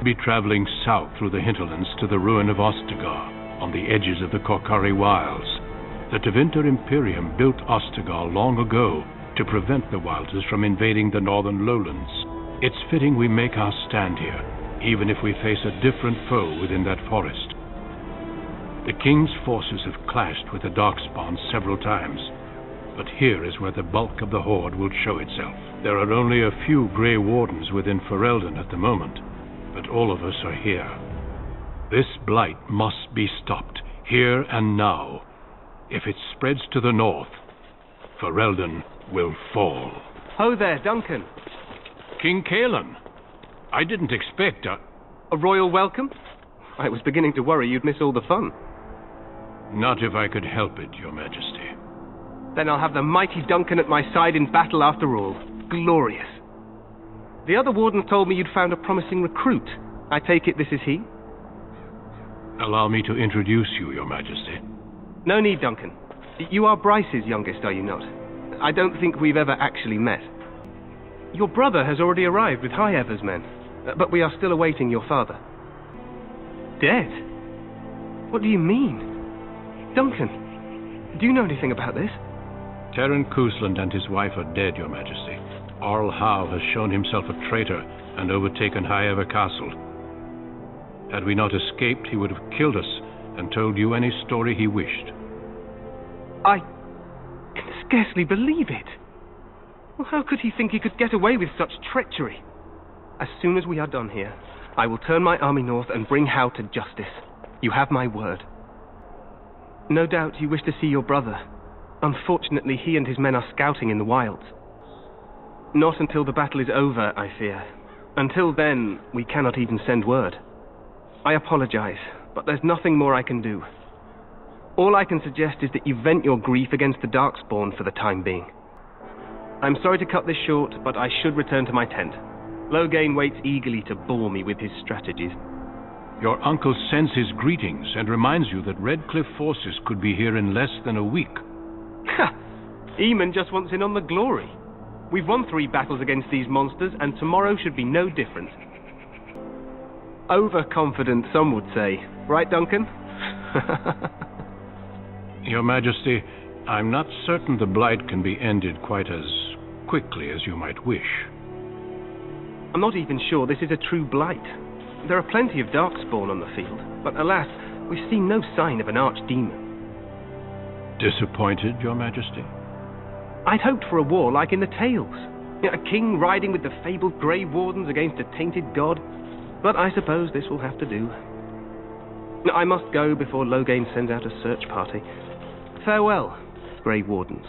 be traveling south through the hinterlands to the ruin of Ostagar, on the edges of the Korcari Wilds. The Tevinter Imperium built Ostagar long ago to prevent the Wilders from invading the northern lowlands. It's fitting we make our stand here, even if we face a different foe within that forest. The King's forces have clashed with the Darkspawn several times, but here is where the bulk of the horde will show itself. There are only a few Grey Wardens within Ferelden at the moment, but all of us are here. This blight must be stopped, here and now. If it spreads to the north, Ferelden will fall. Ho there, Duncan. King Cailan. I didn't expect a royal welcome? I was beginning to worry you'd miss all the fun. Not if I could help it, Your Majesty. Then I'll have the mighty Duncan at my side in battle after all. Glorious. The other wardens told me you'd found a promising recruit. I take it this is he? Allow me to introduce you, Your Majesty. No need, Duncan. You are Bryce's youngest, are you not? I don't think we've ever actually met. Your brother has already arrived with High Ever's men, but we are still awaiting your father. Dead? What do you mean? Duncan, do you know anything about this? Terran Cousland and his wife are dead, Your Majesty. Arl Howe has shown himself a traitor and overtaken High Ever Castle. Had we not escaped, he would have killed us and told you any story he wished. I can scarcely believe it. Well, how could he think he could get away with such treachery? As soon as we are done here, I will turn my army north and bring Howe to justice. You have my word. No doubt you wish to see your brother. Unfortunately, he and his men are scouting in the wilds. Not until the battle is over, I fear. Until then, we cannot even send word. I apologize, but there's nothing more I can do. All I can suggest is that you vent your grief against the Darkspawn for the time being. I'm sorry to cut this short, but I should return to my tent. Loghain waits eagerly to bore me with his strategies. Your uncle sends his greetings and reminds you that Redcliffe forces could be here in less than a week. Ha! Eamon just wants in on the glory. We've won 3 battles against these monsters, and tomorrow should be no different. Overconfident, some would say. Right, Duncan? Your Majesty, I'm not certain the blight can be ended quite as quickly as you might wish. I'm not even sure this is a true blight. There are plenty of Darkspawn on the field, but alas, we've seen no sign of an archdemon. Disappointed, Your Majesty? I'd hoped for a war like in the tales. A king riding with the fabled Grey Wardens against a tainted god. But I suppose this will have to do. I must go before Loghain sends out a search party. Farewell, Grey Wardens.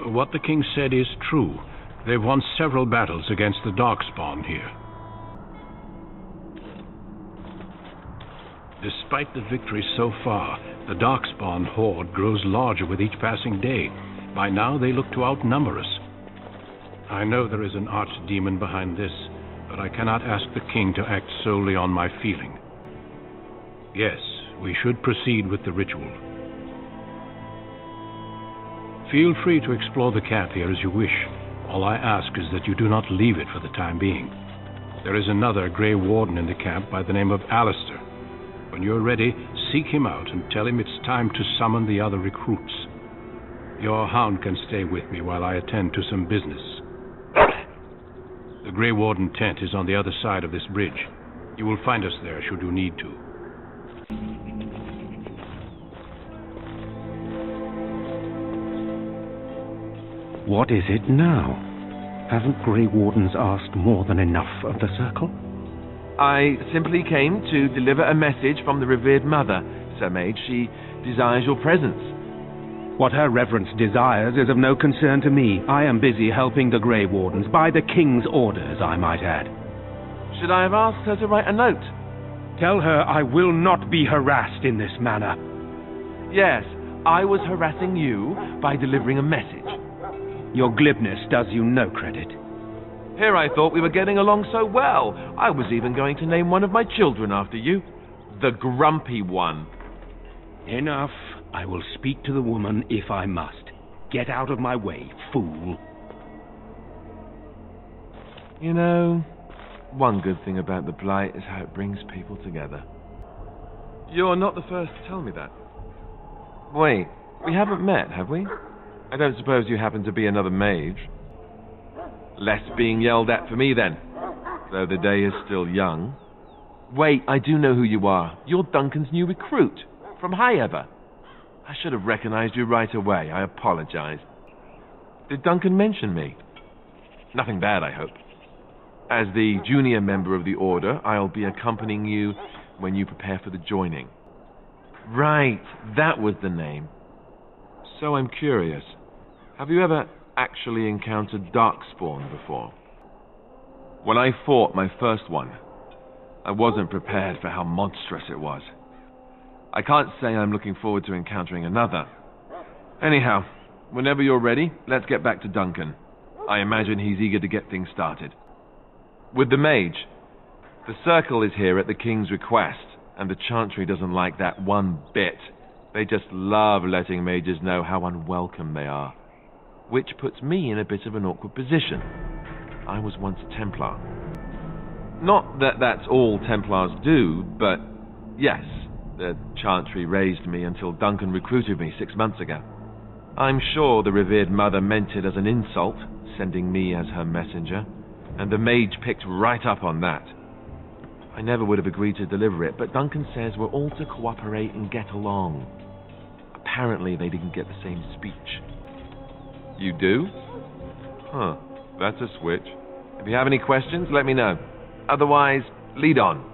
What the king said is true. They've won several battles against the Darkspawn here. Despite the victory so far, the Darkspawn horde grows larger with each passing day. By now they look to outnumber us. I know there is an archdemon behind this, but I cannot ask the king to act solely on my feeling. Yes, we should proceed with the ritual. Feel free to explore the camp here as you wish. All I ask is that you do not leave it for the time being. There is another Grey Warden in the camp by the name of Alistair. When you're ready, seek him out and tell him it's time to summon the other recruits. Your hound can stay with me while I attend to some business. The Grey Warden tent is on the other side of this bridge. You will find us there should you need to. What is it now? Haven't Grey Wardens asked more than enough of the Circle? I simply came to deliver a message from the revered mother, Sir Mage. She desires your presence. What her reverence desires is of no concern to me. I am busy helping the Grey Wardens, by the King's orders, I might add. Should I have asked her to write a note? Tell her I will not be harassed in this manner. Yes, I was harassing you by delivering a message. Your glibness does you no credit. Here I thought we were getting along so well. I was even going to name one of my children after you. The Grumpy One. Enough. I will speak to the woman if I must. Get out of my way, fool. You know, one good thing about the Blight is how it brings people together. You're not the first to tell me that. Wait, we haven't met, have we? I don't suppose you happen to be another mage? Less being yelled at for me, then, though the day is still young. Wait, I do know who you are. You're Duncan's new recruit, from High Ever. I should have recognized you right away. I apologize. Did Duncan mention me? Nothing bad, I hope. As the junior member of the Order, I'll be accompanying you when you prepare for the joining. Right, that was the name. So I'm curious. Have you ever actually encountered Darkspawn before? When I fought my first one, I wasn't prepared for how monstrous it was. I can't say I'm looking forward to encountering another. Anyhow, whenever you're ready, let's get back to Duncan. I imagine he's eager to get things started. With the mage, the Circle is here at the King's request, and the Chantry doesn't like that one bit. They just love letting mages know how unwelcome they are. Which puts me in a bit of an awkward position. I was once a Templar. Not that that's all Templars do, but yes, the Chantry raised me until Duncan recruited me 6 months ago. I'm sure the revered mother meant it as an insult, sending me as her messenger, and the mage picked right up on that. I never would have agreed to deliver it, but Duncan says we're all to cooperate and get along. Apparently they didn't get the same speech. You do? Huh, that's a switch. If you have any questions, let me know. Otherwise, lead on.